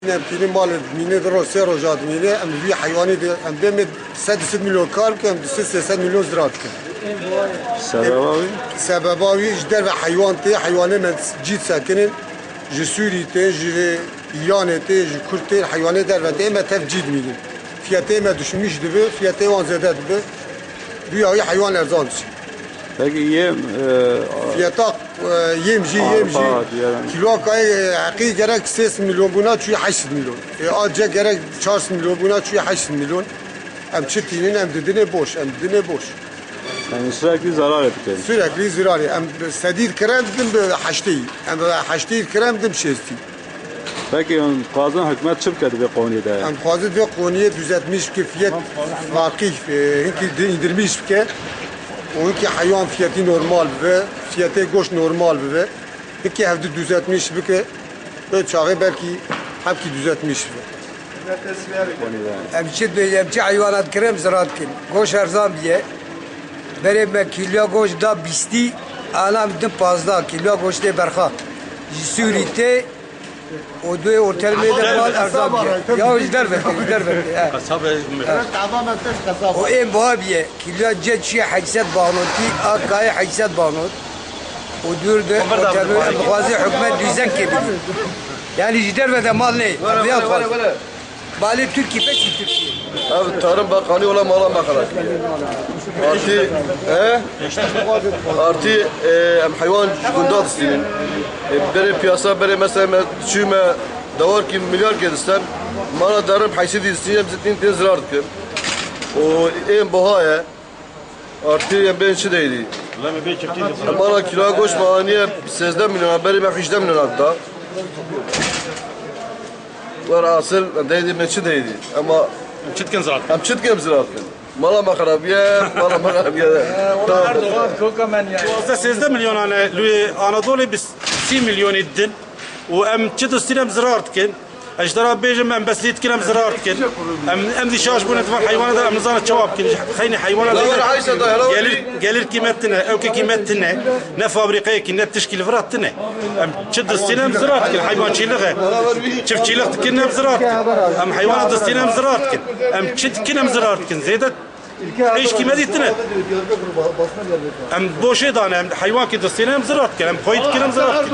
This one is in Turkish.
نبتدي مال ميني درو سيرو جات ميني ام في حيواني ام بيمد 6 مليون كار كم 6 مليون زراعت كم سبباوي جدر حيوان تي حيواني من جيت ساكنين جسوري تي جي ياني تي جي كرتي حيواني در ودي ما تفجيد ميني فياتي ما دشميش دبي فياتي وان زادات دبي بيا حيوان ارزان Peki yem فياتا يمجي كيلو كاي حقيقي gerek 6 milyon buna çünkü 8 milyon. Ayrıca gerek 4 milyon buna çünkü 8 milyon. Hem çiftliğinin hem dediğine boş, hem dediğine boş. yani sürekli zarar etti. Sürekli zirari. Hem sedid krem dim haşti. Hem haşti krem dim şesti. Peki kazan hükümet çıpkadı bir konuda. Hem fazla bir konuyu düzeltmiş ki fiyat farkı indirmiş ki onunki hayvan fiyatı normal ve fiyatı goş normal ve peki hafta düzeltmiş ki böyle çağı belki hepki düzeltmiş. Emçi hayvanat krem ziraat kin. Goş erzan diye. Bereme kilo goş da bisti. Anam dim 15 kilo goş de berha. Sürite o da ortalama mal erzan diye. Ya izler ver. O en babiye kilo jet şey 800 banoti akay 800 banot. O durdu ortalama bazı hükümet düzen gibi. Yani gider ve de mal ne? Mali Türkiye peki Türkiye. Abi Tarım Bakanı olan mala makalar. Artı hayvan gündat istinin. Beri piyasa beri mesela şüme davar ki milyar kedistan mala darım haysiyeti istinin zeytin ziraat kim. O en bahaya artı ben şey değildi. Mala kilo goş maniye 18 milyon beri ben 8 milyon hatta. Var asıl değdi meçi değdi ama Çitken ziraat. hem çitken ziraat. Mala makarabiye, mala makarabiye. Sizde milyon Anadolu biz 2 milyon iddin. O em çitistinem ziraat ken. Ejdara bejim em beslit kinem ziraat ken. Em di şaş bunu tvar hayvanada em zana cevap ken. Hayni hayvanada gelir kıymetine, öke kıymetine ne fabrikaya ki ne teşkil fırattine. Em çitistinem ziraat ken hayvancılığı. Çiftçilik kinem ziraat ken. Em hayvanada istinem ziraat ken. Em çit kinem ziraat ken. Zeydet ايش كي مديتنا ام بوشي دانا حيوان كي دستينا ام زرات كلام خويت كلام زرات